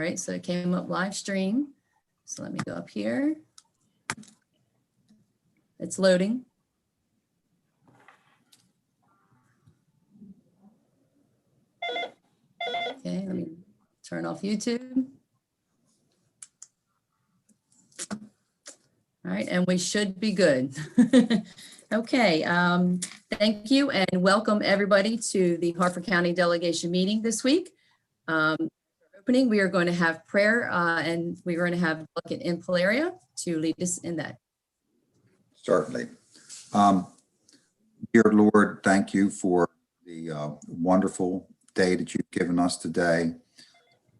All right, so it came up live stream. So let me go up here. It's loading. Okay, let me turn off YouTube. All right, and we should be good. Okay, thank you and welcome everybody to the Harford County Delegation meeting this week. Opening, we are going to have prayer and we're going to have Delegate Impalaria to lead us in that. Certainly. Dear Lord, thank you for the wonderful day that you've given us today.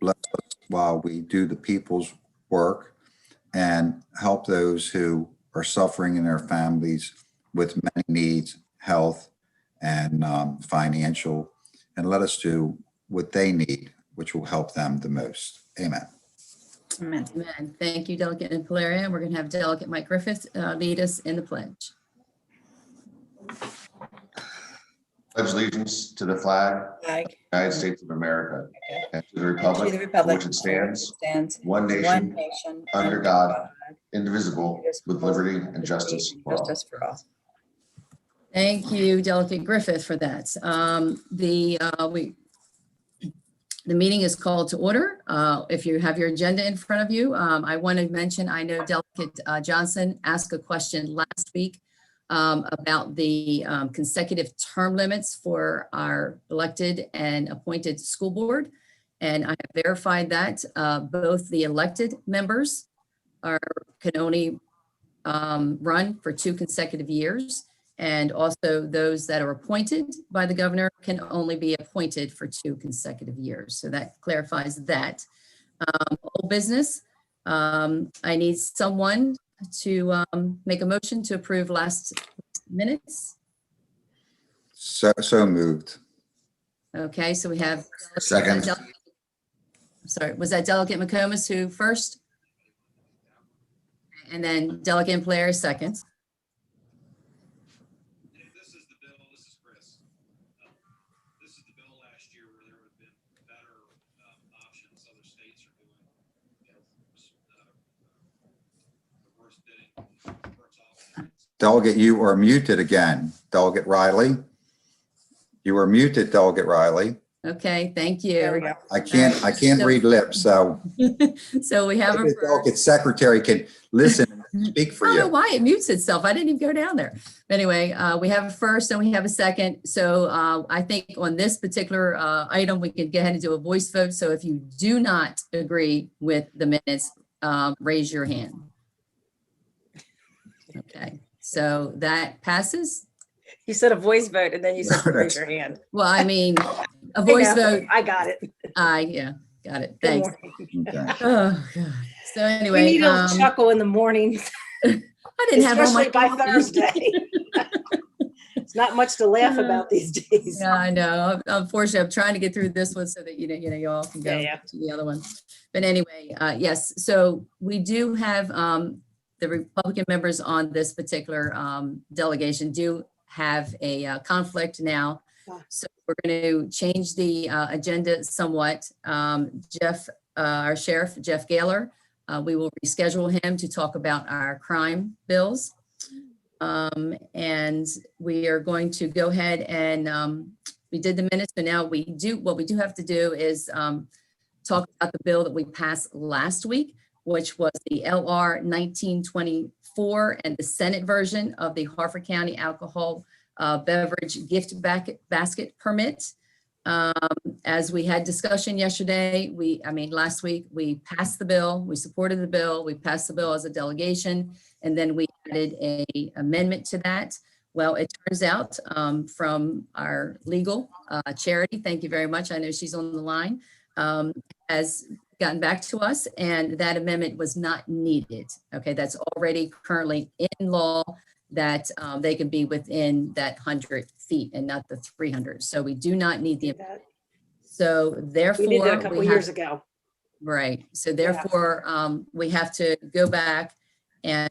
Bless us while we do the people's work and help those who are suffering in their families with many needs, health and financial, and let us do what they need, which will help them the most. Amen. Amen. Amen. Thank you, Delegate Impalaria. We're going to have Delegate Mike Griffith lead us in the pledge. Pledge allegiance to the flag of the United States of America and to the republic for which it stands, one nation, under God, indivisible, with liberty and justice for all. Thank you, Delegate Griffith, for that. The meeting is called to order. If you have your agenda in front of you, I want to mention, I know Delegate Johnson asked a question last week about the consecutive term limits for our elected and appointed school board. And I have verified that both the elected members can only run for 2 consecutive years. And also those that are appointed by the governor can only be appointed for 2 consecutive years. So that clarifies that. Old business, I need someone to make a motion to approve last minutes. So moved. Okay, so we have. Second. Sorry, was that Delegate McComas who first? And then Delegate Impalaria second. This is the bill, this is Chris. This is the bill last year where there would have been better options other states are doing. The worst bidding works off. Delegate, you are muted again. Delegate Riley. You are muted, Delegate Riley. Okay, thank you. There we go. I can't read lips, so So we have a maybe the Delegate Secretary can listen and speak for I don't know you. why it mutes itself. I didn't even go down there. Anyway, we have a first and we have a second. So I think on this particular item, we can go ahead and do a voice vote. So if you do not agree with the minutes, raise your hand. Okay, so that passes. You said a voice vote and then you said raise your hand. Well, I mean, a voice I know. vote. I got it. Yeah, got it. Good Thanks. morning. Okay. Oh, God. So We anyway, need a chuckle in the morning, I didn't have all my especially by coffee. Thursday. It's not much to laugh about these days. Yeah, I know. Unfortunately, I'm trying to get through this one so that you all can go Yeah. to the other one. But anyway, yes. So we do have the Republican members on this particular delegation do have a conflict now. So we're going to change the agenda somewhat. Our sheriff, Jeff Gaylor, we will reschedule him to talk about our crime bills. And we are going to go ahead and we did the minutes, but now what we do have to do is talk about the bill that we passed last week, which was the LR 1924 and the Senate version of the Harford County Alcohol Beverage Gift Basket Permit. As we had discussion yesterday, last week, we passed the bill, we supported the bill, we passed the bill as a delegation, and then we added a amendment to that. Well, it turns out from our legal Charity, thank you very much, I know she's on the line, has gotten back to us, and that amendment was not needed. Okay, that's already currently in law that they can be within that 100 feet and not the 300. So we do not need the, so therefore. We did that a couple years ago. Right. So therefore, we have to go back and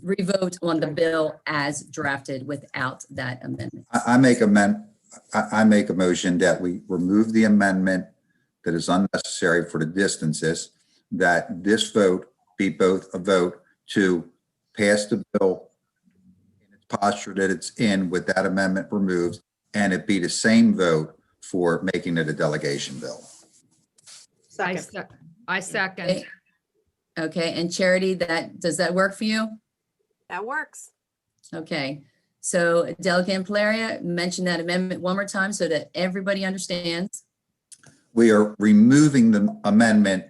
revote on the bill as drafted without that amendment. I make a motion that we remove the amendment that is unnecessary for the distances, that this vote be both a vote to pass the bill in its posture that it's in with that amendment removed, and it be the same vote for making it a delegation bill. Second. I second. Okay. Okay, and Charity, does that work for you? That works. Okay, so Delegate Palaria, mention that amendment one more time so that everybody understands. We are removing the amendment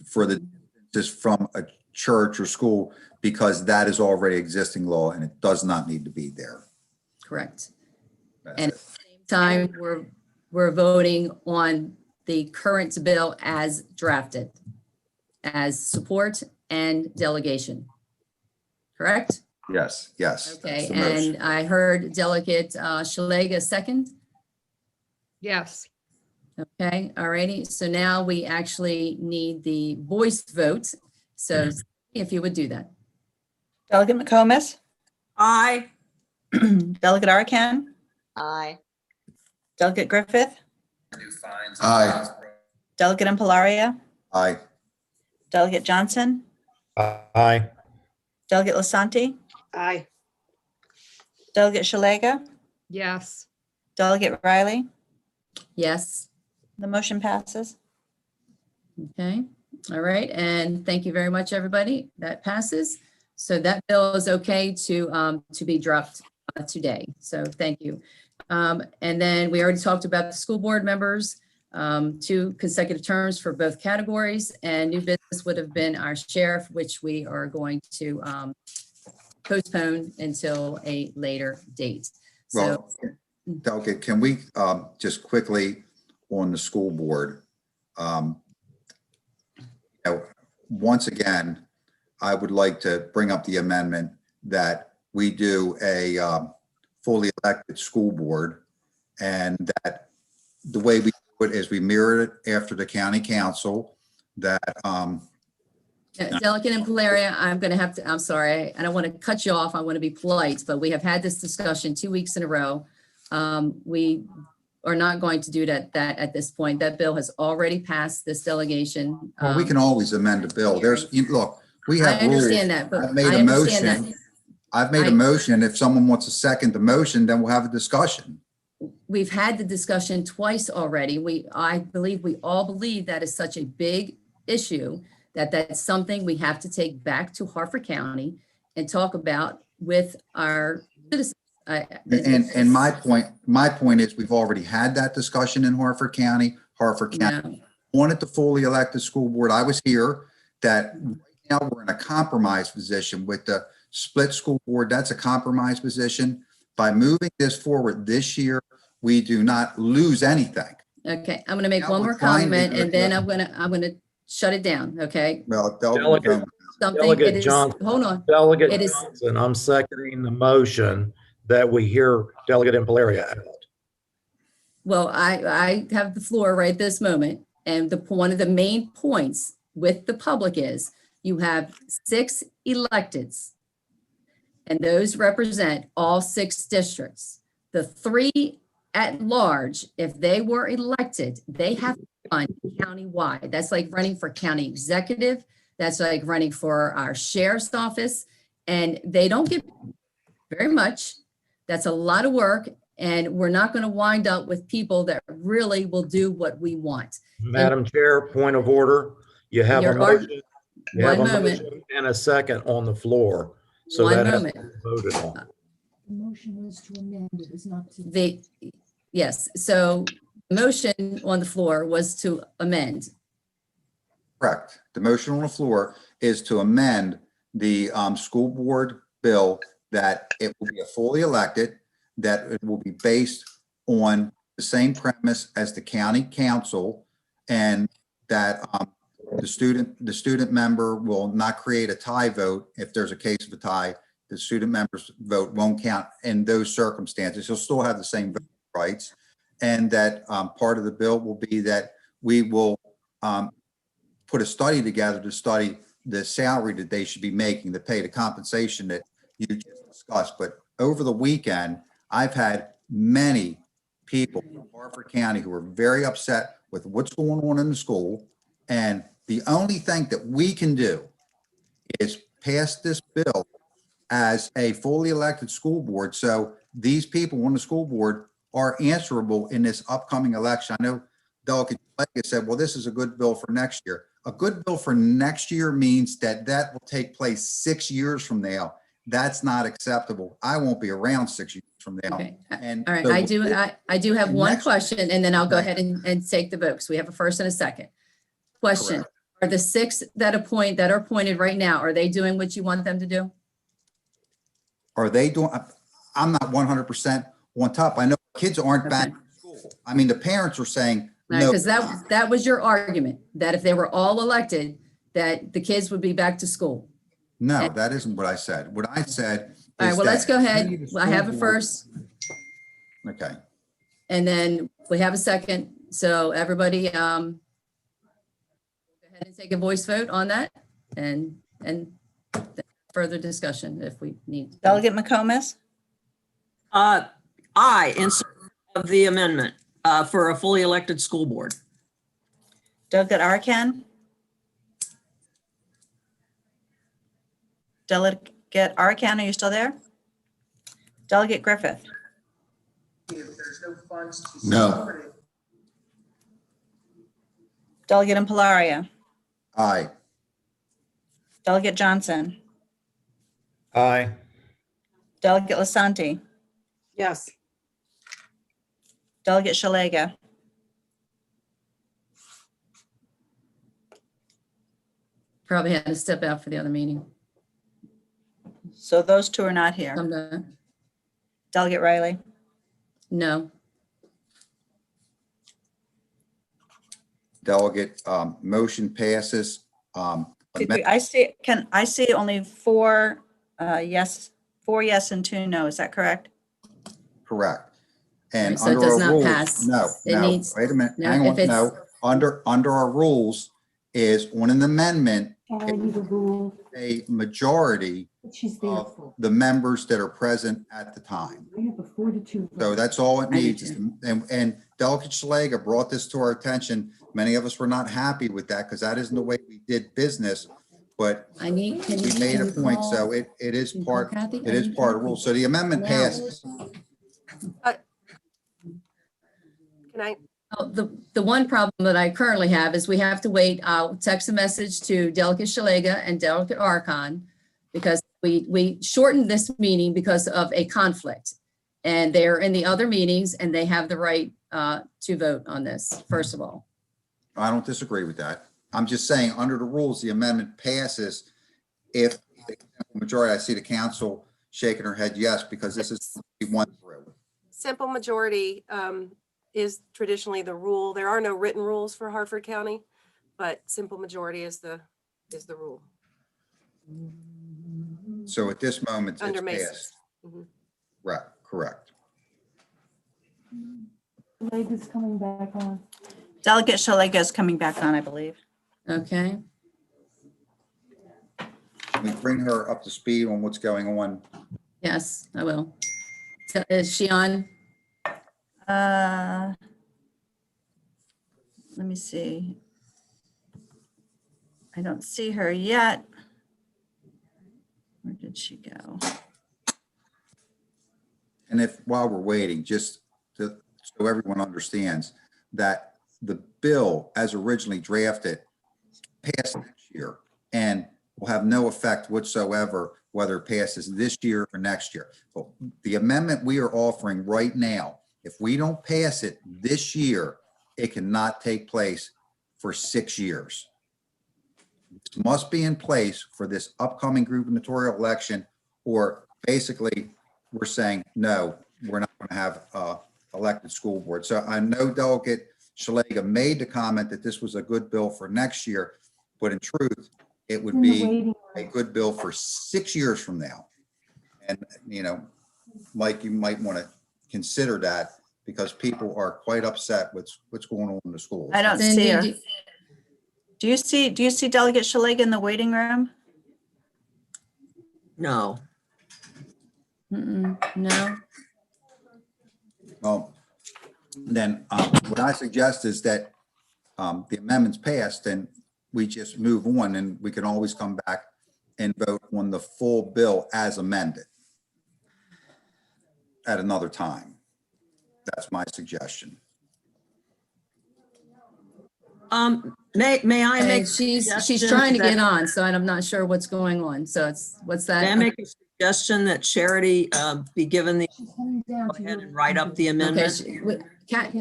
for the just from a church or school because that is already existing law and it does not need to be there. Correct. That's And it. at the same time, we're voting on the current bill as drafted, as support and delegation. Correct? Yes, yes. Okay, that's the motion. and I heard Delegate Shalega second. Yes. Okay, all righty. So now we actually need the voice vote. So if you would do that. Delegate McComas, Aye. Delegate Arcan, Aye. Delegate Griffith, Aye. Delegate Impalaria, Aye. Delegate Johnson, Aye. Delegate Lasanti, Aye. Delegate Shalega, Yes. Delegate Riley. Yes. The motion passes. Okay, all right, and thank you very much, everybody. That passes. So that bill is okay to be dropped today. So thank you. And then we already talked about the school board members, 2 consecutive terms for both categories, and new business would have been our sheriff, which we are going to postpone until a later date. So, Well, Delegate, can we just quickly on the school board? Once again, I would like to bring up the amendment that we do a fully elected school board, and that the way we do it is we mirror it after the county council that Delegate Impalaria, I'm sorry, I don't want to cut you off. I want to be polite, but we have had this discussion 2 weeks in a row. We are not going to do that at this point. That bill has already passed this delegation. well, we can always amend the bill. Look, we have I rules. understand that, but I've made I a understand that. motion. I've made a motion. If someone wants to second the motion, then we'll have a discussion. We've had the discussion twice already. I believe we all believe that is such a big issue that that's something we have to take back to Harford County and talk about with our citizens. And my point is we've already had that discussion in Harford County. Harford County wanted the fully elected school board. I was here that right now we're in a compromise position with the split school board. That's a compromise position. By moving this forward this year, we do not lose anything. Okay, I'm going to make Now one we're more trying to comment do and it. then I'm going to shut it down. Okay. Well, Delegate- Something Delegate it is, Johnson. hold on. Delegate It is- Johnson, I'm seconding the motion that we hear Delegate Impalaria out. Well, I have the floor right this moment. And one of the main points with the public is you have 6 electeds. And those represent all 6 districts. The 3 at large, if they were elected, they have to run countywide. That's like running for county executive. That's like running for our sheriff's office. And they don't get very much. That's a lot of work. And we're not going to wind up with people that really will do what we want. Madam Chair, point of order. You have a Your motion. You have One a moment. motion and a second on the floor. So One that has to moment. be voted on. The motion was to amend, it was not to. Yes, so the motion on the floor was to amend. Correct. The motion on the floor is to amend the school board bill that it will be a fully elected, that it will be based on the same premise as the county council, and that the student member will not create a tie vote. If there's a case of a tie, the student member's vote won't count in those circumstances. He'll still have the same voting rights. And that part of the bill will be that we will put a study together to study the salary that they should be making, the pay, the compensation that you just discussed. But over the weekend, I've had many people in Harford County who are very upset with what's going on in the school. And the only thing that we can do is pass this bill as a fully elected school board. So these people on the school board are answerable in this upcoming election. I know Delegate Schlegel said, well, this is a good bill for next year. A good bill for next year means that that will take place 6 years from now. That's not acceptable. I won't be around 6 years from now. Okay. And All right, so I do have one next- question, and then I'll go Okay. ahead and take the vote. So we have a first and a second. Question, Correct. are the 6 that are appointed right now, are they doing what you want them to do? Are they doing, I'm not 100% on top. I know kids aren't back Okay. in school. I mean, the parents are saying, no, Because that was your argument, that if they were all elected, that the kids would be back to school. no, that isn't what I said. What I said is All right, well, let's that go we, ahead. the I have a school board- first, Okay. and then we have a second. So everybody, go ahead and take a voice vote on that, and further discussion if we need. Delegate McComas, Aye, in support of the amendment for a fully elected school board. Delegate Arcan. Delegate Arcan, are you still there? Delegate Griffith, No. Delegate Impalaria, Aye. Delegate Johnson, Aye. Delegate Lasanti, Yes. Delegate Shalega, Probably had to step out for the other meeting. so those two are not here. Come back. Delegate Riley, No, Delegate, motion passes. I see only 4 yes, 4 yes and 2 no, is that correct? Correct. And Right, so it under does our not rules, pass. no, It no, needs- wait a minute, no, hang if on, it's- no. Under our rules is on an amendment, Already the rule a majority that she's there of for. the members that are present at the time. I have a 4-2 So vote. that's all it I do needs. And Delegate Shalega brought this to our attention. Many of us were not happy with that because that isn't the way we did business. But I need, can you? we made a can you point, call- so it is can you call part, Kathy? it is I need part of Kathy. rules. So the amendment Now. passes. Can I? Oh, the one problem that I currently have is we have to wait. I'll text a message to Delegate Shalega and Delegate Archon because we shortened this meeting because of a conflict. And they're in the other meetings and they have the right to vote on this, first of all. I don't disagree with that. I'm just saying, under the rules, the amendment passes if the majority, I see the council shaking her head yes, because this is we went through. Simple majority is traditionally the rule. There are no written rules for Harford County, but simple majority is the rule So at this moment, it's under passed. Mason's. Mhm. Right, correct. Shalega's coming back on. Delegate Shalega is coming back on, I believe. Okay, Can we bring her up to speed on what's going on? yes, I will. So is she on? Let me see. I don't see her yet. Where did she go? And if, while we're waiting, just to, so everyone understands that the bill as originally drafted passed next year and will have no effect whatsoever whether it passes this year or next year. But the amendment we are offering right now, if we don't pass it this year, it cannot take place for 6 years. It must be in place for this upcoming gubernatorial election, or basically we're saying, no, we're not going to have elected school board. So I know Delegate Shalega made the comment that this was a good bill for next year, but in truth, it would In the be waiting a room. good bill for 6 years from now. And, you know, Mike, you might want to consider that because people are quite upset with what's going on in the schools. I don't see Cindy, her. do- Do you see Delegate Shalega in the waiting room? No. No, Well, then what I suggest is that the amendments passed, and we just move on, and we can always come back and vote on the full bill as amended at another time. That's my suggestion. May I And make? she's suggestion trying to that- get on, so I'm not sure what's going on. So what's that? May I make a suggestion that Charity be given the, She's heading down go to ahead your and write up the Okay, amendment?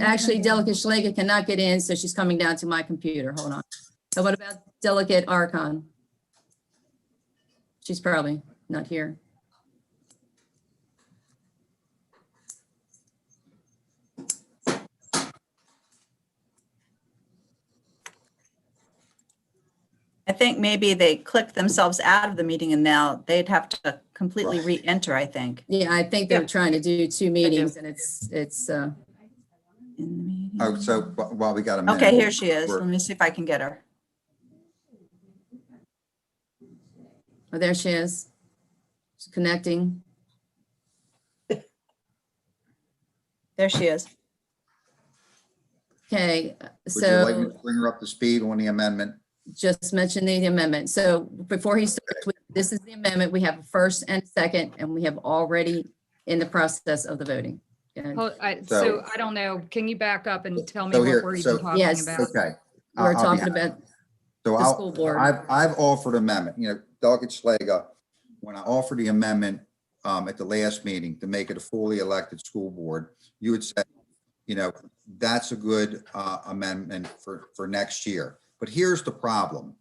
actually, Delegate Schlega cannot get in, so she's coming down to my computer. Hold on. So what about Delegate Archon? She's probably not here. I think maybe they clicked themselves out of the meeting and now they'd have to completely re-enter, I think. Yeah, I think they're Yeah. trying to do two meetings, and it's In the meeting. Oh, so while we got a minute. Okay, here she is. we're- Let me see if I can get her. oh, there she is. She's connecting. There she is. Okay, Would you like me so to bring her up to speed on the amendment? just mention the amendment. So before he starts with, this is the amendment. We have a first and second, and we have already in the process of the voting. And So I don't know. Can you back up and tell me So what here- we're so- even talking Yes. about? Okay. we're I'll be talking happy. about, So the school board. I've offered amendment, Delegate Schlega, when I offered the amendment at the last meeting to make it a fully elected school board, you would say, that's a good amendment for next year. But here's the problem.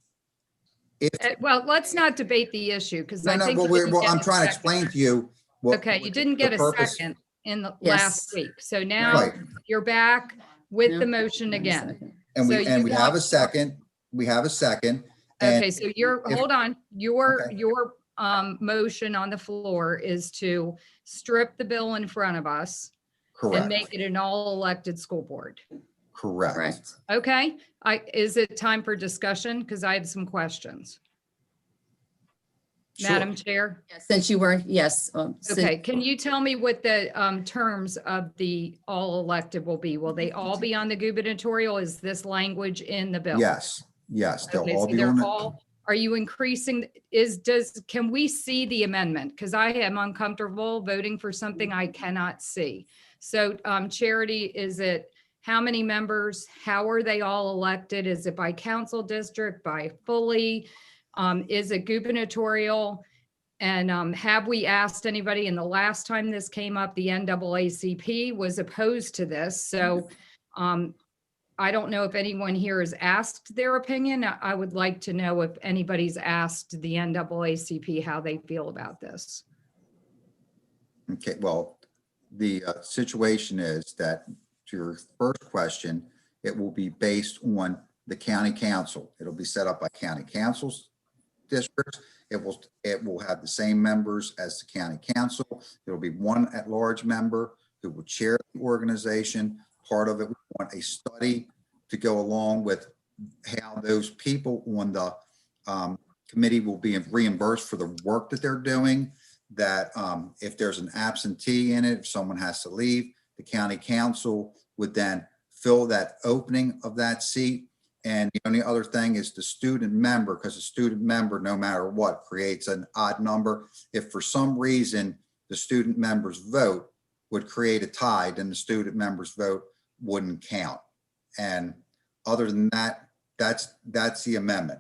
Well, let's not debate the issue because I No, think. well, you didn't get I'm a trying to second. explain to you. Okay, you didn't get a second in the Yes. last week. So now Right. you're back with the No. motion again. And So we you have a want- second. We have a second. And Okay, so hold on, Okay. your motion on the floor is to strip the bill in front of us and correct, make it an all elected school board. correct. correct. Okay, is it time for discussion? Because I have some questions. Sure. Madam Chair? Since you weren't, yes. Okay, can you tell me what the terms of the all elected will be? Will they all be on the gubernatorial? Is this language in the bill? Yes, they'll Okay, all so be they're on. all, are you increasing, can we see the amendment? Because I am uncomfortable voting for something I cannot see. So Charity, is it how many members? How are they all elected? Is it by council district, by fully? Is it gubernatorial? And have we asked anybody? And the last time this came up, the NAACP was opposed to this. So I don't know if anyone here has asked their opinion. I would like to know if anybody's asked the NAACP how they feel about this. Okay, well, the situation is that to your first question, it will be based on the county council. It'll be set up by county councils, districts. It will have the same members as the county council. There'll be one at-large member who will chair the organization. Part of it, we want a study to go along with how those people on the committee will be reimbursed for the work that they're doing. That if there's an absentee in it, if someone has to leave, the county council would then fill that opening of that seat. And the only other thing is the student member, because the student member, no matter what, creates an odd number. If for some reason the student member's vote would create a tie, then the student member's vote wouldn't count. And other than that, that's the amendment.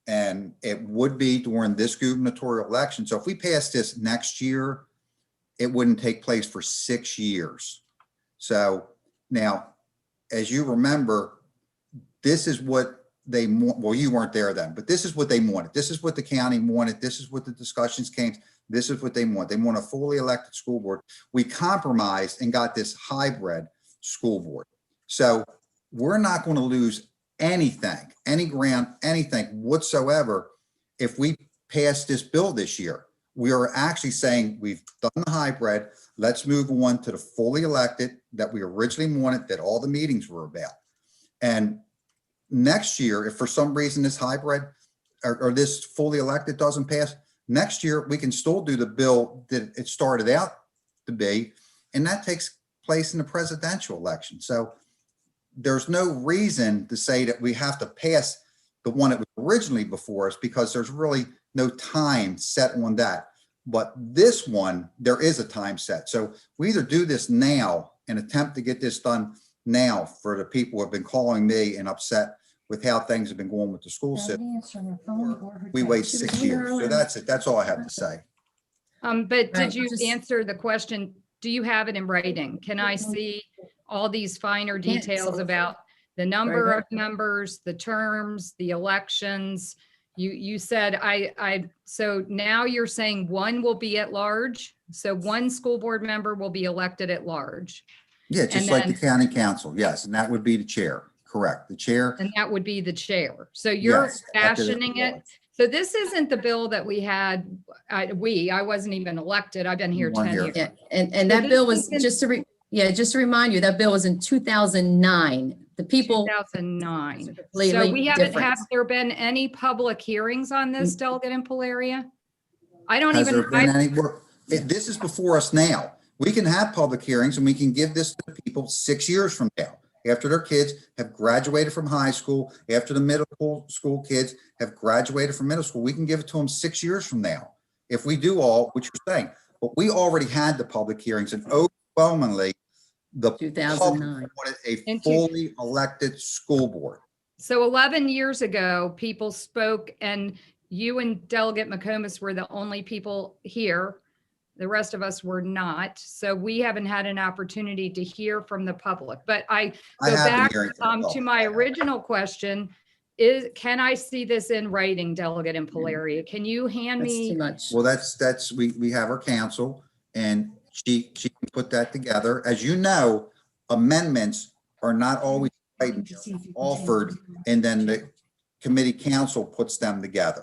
And it would be during this gubernatorial election. So if we pass this next year, it wouldn't take place for 6 years. So now, as you remember, this is what they want. Well, you weren't there then, but this is what they wanted. This is what the county wanted. This is what the discussions came. This is what they want. They want a fully elected school board. We compromised and got this hybrid school board. So we're not going to lose anything, any ground, anything whatsoever if we pass this bill this year. We are actually saying we've done the hybrid. Let's move on to the fully elected that we originally wanted, that all the meetings were about. And next year, if for some reason this hybrid or this fully elected doesn't pass, next year we can still do the bill that it started out to be, and that takes place in the presidential election. So there's no reason to say that we have to pass the one that was originally before us, because there's really no time set on that. But this one, there is a time set. So we either do this now and attempt to get this done now for the people who have been calling me and upset with how things have been going with the school system. We wait 6 years. So that's it. That's all I have to say. But Right, did you just- answer the question? Do you have it in writing? Can I see all these finer Can't. details about the number Very of members, the terms, the elections? You said so now you're saying one will be at large. So one school board member will be elected at large. Yeah, just And like the then- county council. Yes. And that would be the chair. Correct. The chair. And that would be the chair. So you're Yes, elected at fashioning it. large. So this isn't the bill that we had, I wasn't even elected. I've been here You weren't 10 here. years. Yeah, and So that this bill was, has been- just to remind you, that bill was in 2009. The people. 2009. So Completely we haven't, different. have there been any public hearings on this, Delegate in Polaria? I don't Has there even, been any work? This is before us now. We can have public hearings and we can give this to the people 6 years from now, after their kids have graduated from high school, after the middle school kids have graduated from middle school. We can give it to them 6 years from now, if we do all what you're saying. But we already had the public hearings, and overwhelmingly, the public 2009. wanted a And fully elected school board. so 11 years ago, people spoke, and you and Delegate McComas were the only people here. The rest of us were not. So we haven't had an opportunity to hear from the public. But I I go have been back hearing from the to public. my original question can I see this in writing, Delegate in Polaria? Can you hand That's me? too much. Well, we have our counsel, and she can put that together. As you know, amendments are not always right and offered, and then the committee council puts them together.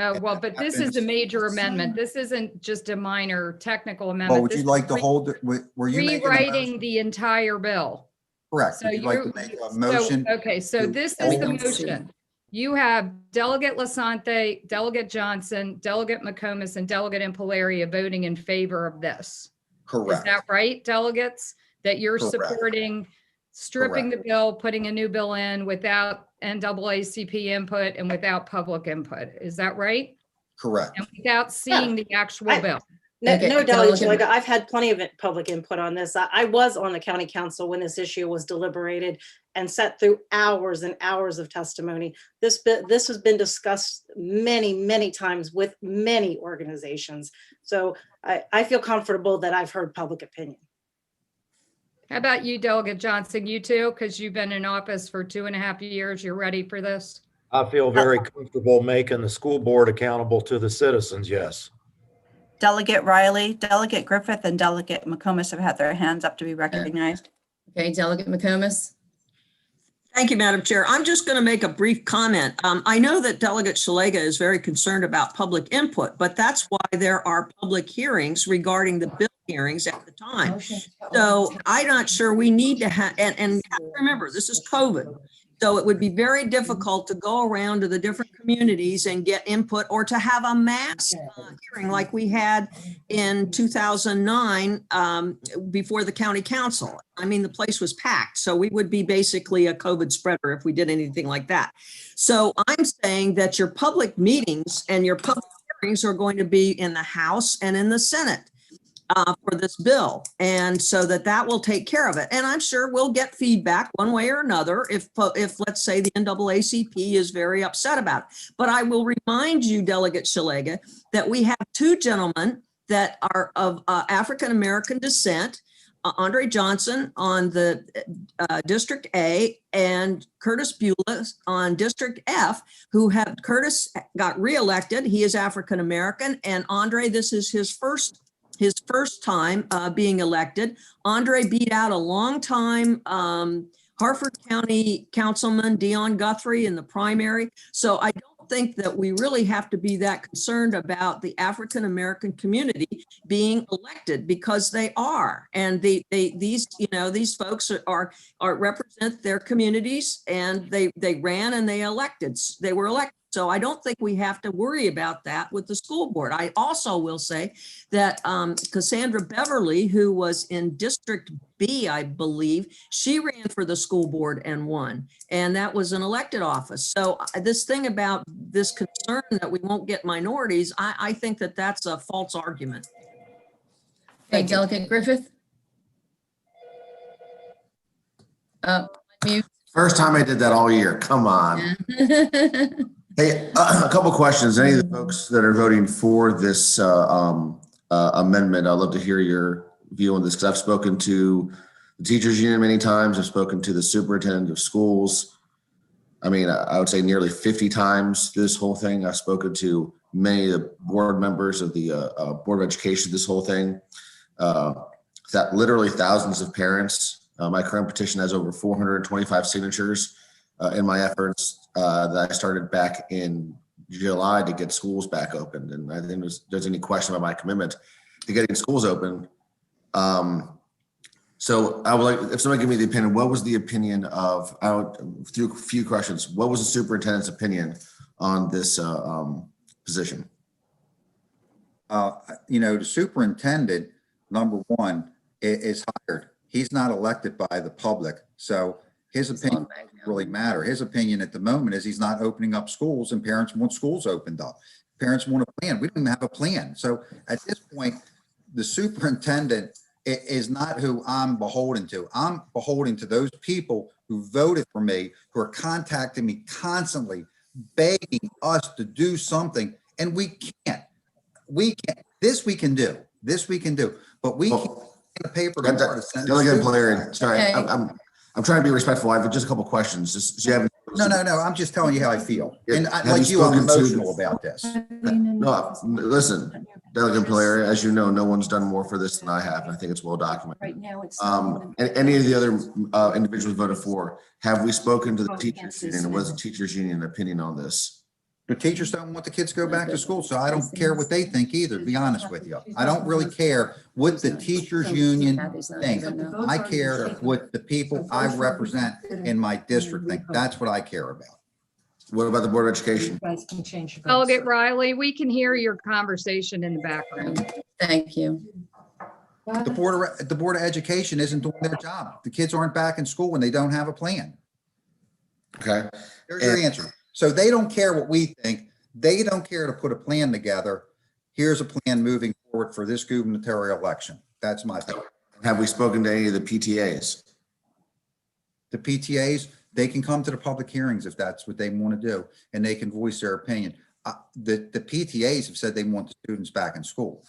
Oh, well, but this is a major amendment. This isn't just a minor technical Well, amendment. would you This like is to hold it, were you making a rewriting motion? the entire bill. Correct. So Would you like to you're, make a so, motion? okay, so to this is the hold- motion. You have Delegate Lasante, Delegate Johnson, Delegate McComas, and Delegate in Polaria voting in favor of this. Is Correct. that right, delegates? That you're Correct. supporting stripping the bill, putting a new bill in without NAACP input and without public input. Is that right? Correct. And without seeing the actual I- bill. No, Okay, no, Delegate- Delegate, I've had plenty of public input on this. I was on the county council when this issue was deliberated and sat through hours and hours of testimony. This has been discussed many, many times with many organizations. So I feel comfortable that I've heard public opinion. How about you, Delegate Johnson? You too, because you've been in office for 2.5 years. You're ready for this? I feel very comfortable making the school board accountable to the citizens, yes. Delegate Riley, Delegate Griffith, and Delegate McComas have had their hands up to be recognized. Okay, Delegate McComas. Thank you, Madam Chair. I'm just going to make a brief comment. I know that Delegate Shalega is very concerned about public input, but that's why there are public hearings regarding the bill hearings at the time. So I'm not sure we need to have, and you have to remember, this is COVID. So it would be very difficult to go around to the different communities and get input, or to have a mass hearing like we had in 2009 before the county council. I mean, the place was packed. So we would be basically a COVID spreader if we did anything like that. So I'm saying that your public meetings and your public hearings are going to be in the House and in the Senate for this bill. And so that will take care of it. And I'm sure we'll get feedback one way or another if let's say the NAACP is very upset about it. But I will remind you, Delegate Shalega, that we have two gentlemen that are of African-American descent, Andre Johnson on the District A and Curtis Beulah on District F, Curtis got reelected. He is African-American, and Andre, this is his first time being elected. Andre beat out a longtime Harford County Councilman, Dion Guthrie, in the primary. So I don't think that we really have to be that concerned about the African-American community being elected, because they are. And these folks are represent their communities, and they ran and they were elected. So I don't think we have to worry about that with the school board. I also will say that Cassandra Beverly, who was in District B, I believe, she ran for the school board and won. And that was an elected office. So this thing about this concern that we won't get minorities, I think that that's a false argument. Okay, Delegate Griffith? Mute. First time I did that all year. Come on. Hey, a couple questions. Any of the folks that are voting for this amendment, I'd love to hear your view on this, because I've spoken to the teachers union many times. I've spoken to the superintendent of schools. I mean, I would say nearly 50 times this whole thing. I've spoken to many of the board members of the Board of Education, this whole thing. That literally thousands of parents. My current petition has over 425 signatures in my efforts that I started back in July to get schools back open. And I think there's any question about my commitment to getting schools open. So I would like, if somebody give me the opinion, what was the opinion of, through a few questions, what was the superintendent's opinion on this position? The superintendent, number one, is hired. He's not elected by the public. So his opinion doesn't really matter. His opinion at the moment is he's not opening up schools, and parents want schools opened up. Parents want a plan. We don't even have a plan. So at this point, the superintendent is not who I'm beholden to. I'm beholden to those people who voted for me, who are contacting me constantly, begging us to do something. And we can't. This we can do. But we can't get a paper tomorrow to send. Delegate Blair, sorry, Okay. I'm trying to be respectful. I have just a couple questions. Just so you have. No. I'm just telling you how I feel. And Have like you you, I'm spoken to- emotional about this. No, listen, Delegate Blair, as you know, no one's done more for this than I have, and I think it's well documented. Right now, it's. And any of the other individuals voted for, have we spoken to the teachers union? And what's the teachers union opinion on this? The teachers don't want the kids to go back to school, so I don't care what they think either, to be honest with you. I don't really care what the teachers union think. I care what the people I represent in my district think. That's what I care about. What about the Board of Education? You guys can change your votes. Delegate Riley, we can hear your conversation in the background. Thank you. The Board of Education isn't doing their job. The kids aren't back in school when they don't have a plan. Okay. There's your answer. So they don't care what we think. They don't care to put a plan together. Here's a plan moving forward for this gubernatorial election. That's my thought. Have we spoken to any of the PTAs? The PTAs, they can come to the public hearings if that's what they want to do, and they can voice their opinion. The PTAs have said they want the students back in school.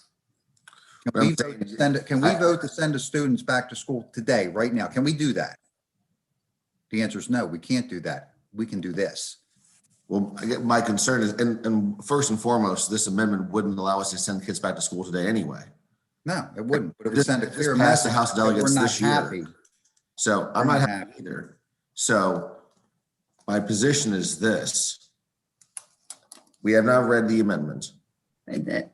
Can we vote to send the students back to school today, right now? Can we do that? The answer is no, we can't do that. We can do this. Well, my concern is, and first and foremost, this amendment wouldn't allow us to send kids back to school today anyway. No, it wouldn't, but it would send a clear passed the message House that we're delegates not this year. happy. So I'm not happy either. So my position is this. We have not read the amendment. Read that.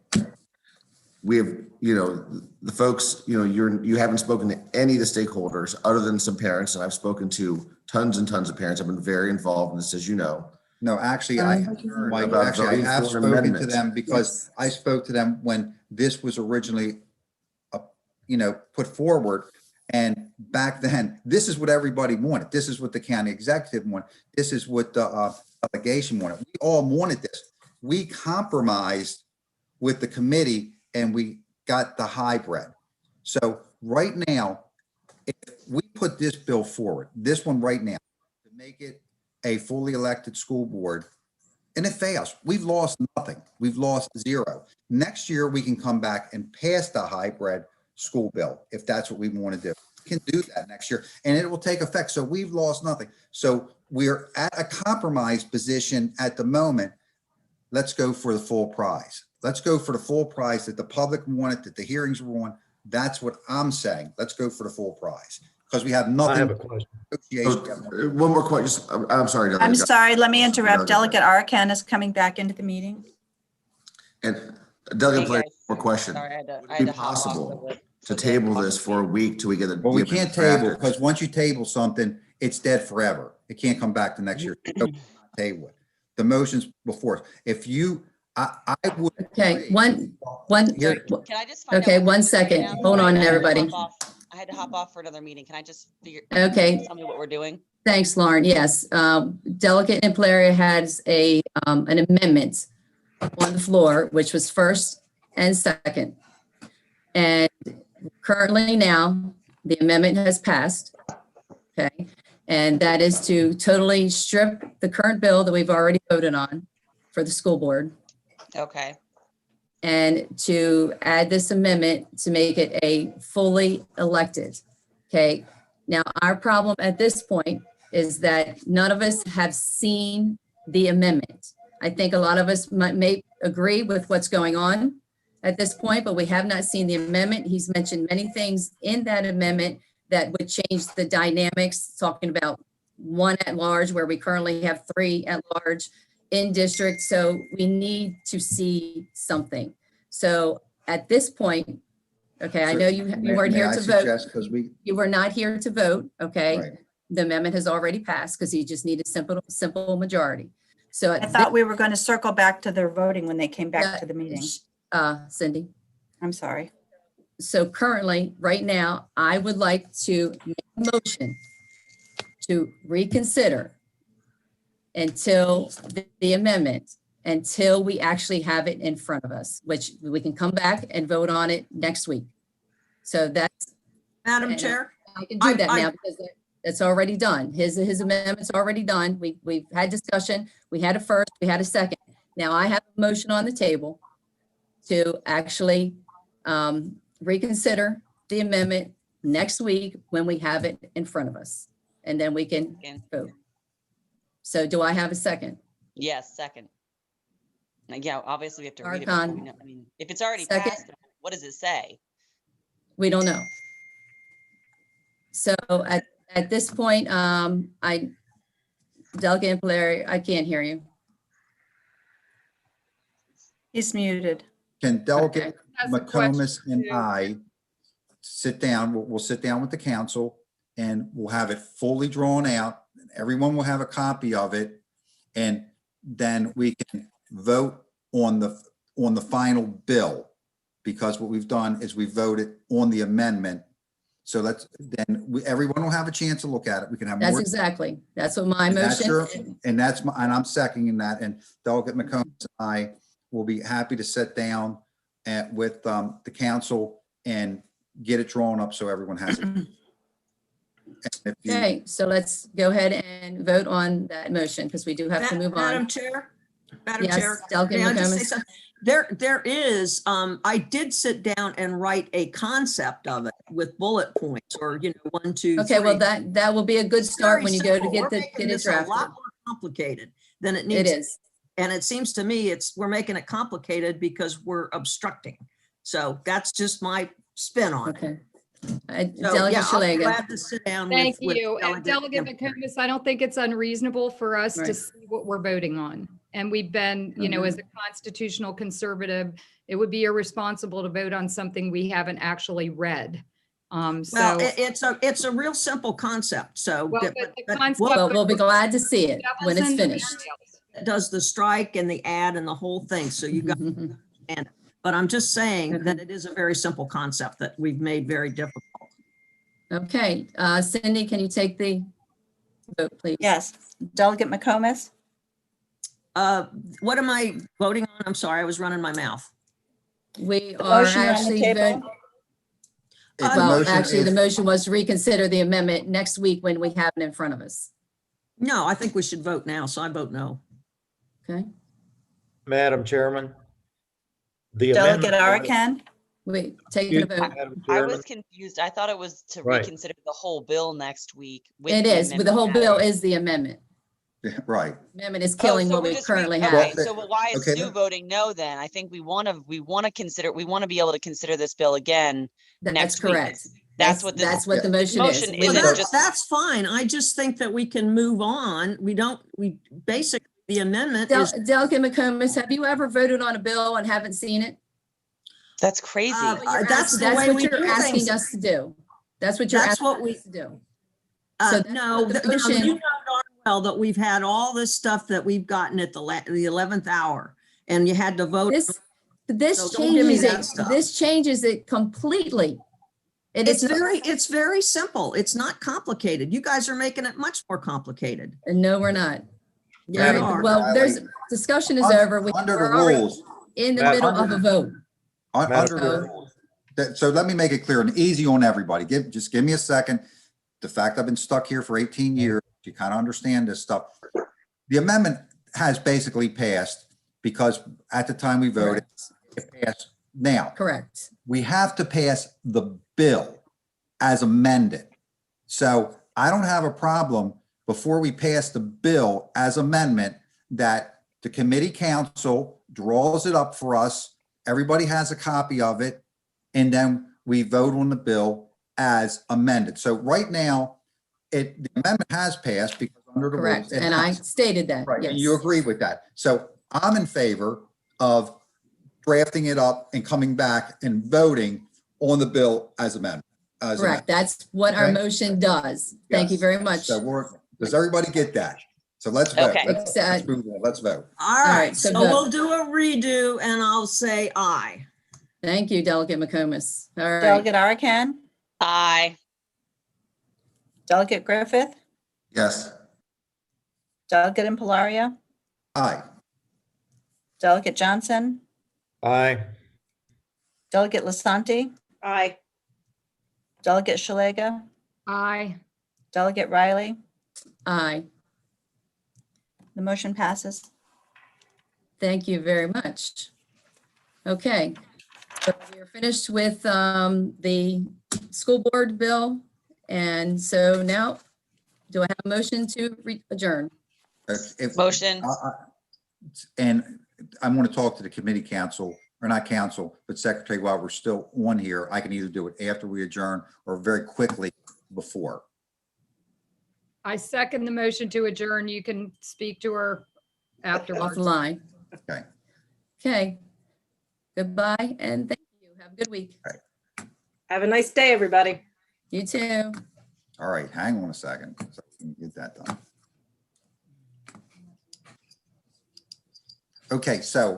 We have, the folks, you haven't spoken to any of the stakeholders other than some parents, and I've spoken to tons and tons of parents. I've been very involved in this, as you know. No, actually, I have spoken to them because I spoke to them when this was originally, put forward. And back then, this is what everybody wanted. This is what the county executive wanted. This is what the delegation wanted. We all wanted this. We compromised with the committee and we got the hybrid. So right now, if we put this bill forward, this one right now, to make it a fully elected school board, and it fails, we've lost nothing. We've lost zero. Next year, we can come back and pass the hybrid school bill if that's what we want to do. We can do that next year and it will take effect. So we've lost nothing. So we're at a compromise position at the moment. Let's go for the full prize. Let's go for the full prize that the public wanted, that the hearings were on. That's what I'm saying. Let's go for the full prize because we have nothing. I have a question. One more question. I'm sorry. Delegate. I'm sorry, let me interrupt. Delegate Arkan is coming back into the meeting. And Delegate Blair, more question. Would it be possible to table this for a week till we get a? Well, we can't table it because once you table something, it's dead forever. It can't come back the next year. Table it. the motions before. If you, I would. Okay, agree. one, Here- Can I just find out? okay, what we're one doing right second. now? Hold on, I had to everybody. hop off- I had to hop off for another meeting. Can I just figure? Okay. Tell me what we're doing. Thanks, Lauren. Yes, Delegate Impalaria has an amendment on the floor, which was first and second. And currently now, the amendment has passed. Okay, and that is to totally strip the current bill that we've already voted on for the school board, Okay. and to add this amendment to make it a fully elected. Okay, now our problem at this point is that none of us have seen the amendment. I think a lot of us may agree with what's going on at this point, but we have not seen the amendment. He's mentioned many things in that amendment that would change the dynamics, talking about 1 at large, where we currently have 3 at large in district. So we need to see something. So at this point, okay, I know you weren't here to vote. Because we, You were not here to vote, okay? right. The amendment has already passed because you just need a simple majority. So I thought we were going to circle back to their voting when they came back to the meeting. Cindy. I'm sorry. So currently, right now, I would like to make a motion to reconsider until the amendment, until we actually have it in front of us, which we can come back and vote on it next week. So that's. Madam and Chair? I can do that now because it's already done. His amendment's already done. We've had discussion. We had a first, we had a second. Now I have a motion on the table to actually reconsider the amendment next week when we have it in front of us, and then we can vote. So do I have a second? Yes, second. Yeah, obviously we have to read it. Archon. before we know- I mean, if it's already Second. passed, what does it say? We don't know. So at this point, Delegate Impalaria, I can't hear you. He's muted. Can Delegate That's a question, McComas and too. I sit down, we'll sit down with the council and we'll have it fully drawn out. Everyone will have a copy of it. And then we can vote on the final bill. Because what we've done is we voted on the amendment. So everyone will have a chance to look at it. We can have That's more. exactly, that's what my And that's motion. and I'm seconding that. And Delegate McCombs and I will be happy to sit down with the council and get it drawn up so everyone has it. And if you- Okay, so let's go ahead and vote on that motion because we do have to move Madam on. Chair? Madam Yes, Chair? Delegate May I just say McComas. something? There is, I did sit down and write a concept of it with bullet points or, 1, 2, 3. Okay, well, that will be a good start when you go to get We're making it this a lot drafted. more complicated than it It needs. is. And it seems to me we're making it complicated because we're obstructing. So that's just my spin on it. Okay. So, Delegate yeah, I'm Szeliga. glad to sit down with. Thank with you. And Delegate Imperial. McComas, I don't think it's unreasonable for us to Right. see what we're voting on. And we've been, Mhm. as a constitutional conservative, it would be irresponsible to vote on something we haven't actually read. Well, So, it's a real simple concept. So. Well, but- but the but concept- what Well, we'll be glad to see it when it's devil's in the finished. details. does the strike and the ad and the whole thing. So you got, and, but I'm just saying that it is a very simple concept that we've made very difficult. Okay, Cindy, can you take the vote, please? Yes. Delegate McComas, What am I voting on? I'm sorry, I was running my mouth. We The are motion on the actually, table? If the well, motion actually, the is- motion was to reconsider the amendment next week when we have it in front of us. No, I think we should vote now. So I vote no. Okay, Madam Chairman. The Delegate amendment- taking Arakan, a vote. Madam I Chairman. was confused. I thought it was to Right. reconsider the whole bill next week. with It is, but the whole amendment bill added. is the amendment. Right. Amendment is Oh, killing so what we're we just currently okay, have. Well, so why is okay, Sue then. voting no then? I think we want to be able to consider this bill again. That's next week. correct. That's what this- That's what the Yeah. motion Motion is. Well, isn't that's, just- that's fine. I just think that we can move on. We basically, the amendment is. Delegate McComas, have you ever voted on a bill and haven't seen it? That's crazy. That's the way That's what we you're do asking things. us to do. That's what you're That's asking what we- us to do. So that's No, what the you motion- know darn well that we've had all this stuff that we've gotten at the 11th hour and you had to vote. This So don't give me changes that it, stuff. this changes it completely. It's very simple. It's not complicated. You guys are making it much more complicated. No, we're not. Yeah, All you right, are. well, there's, discussion is over. Under the We're already rules, in the Madam- middle of a vote. under the rules. So let me make it clear and easy on everybody. Just give me a second. The fact I've been stuck here for 18 years, you kind of understand this stuff. The amendment has basically passed because at the time we voted, it passed. Now, Correct. we have to pass the bill as amended. So I don't have a problem before we pass the bill as amendment that the committee council draws it up for us. Everybody has a copy of it. And then we vote on the bill as amended. So right now, the amendment has passed because under the Correct. rules. it And I has. stated that. Right, and Yes. you agree with that. So I'm in favor of drafting it up and coming back and voting on the bill as amended. Correct. That's what our Okay. motion does. Thank you Yes. very much. So does everybody get that? So let's vote. Okay. Let's move on. Let's vote. All right, so so vote. we'll do a redo and I'll say aye. Thank you, Delegate McComas. All right. Delegate Arakan, Aye. Delegate Griffith, Yes. Delegate Impalaria, Aye. Delegate Johnson, Aye. Delegate Lasanti, Aye. Delegate Shalega, Aye. Delegate Riley. Aye. The motion passes. Thank you very much. Okay. So we're finished with the school board bill. And so now, do I have a motion to adjourn? Motion. And I want to talk to the committee council, or not council, but secretary while we're still on here. I can either do it after we adjourn or very quickly before. I second the motion to adjourn. You can speak to her afterwards. Offline. Okay. Okay. Goodbye and thank you. Have a good week. Have a nice day, everybody. You too. All right, hang on a second. So we can get that done. Okay, so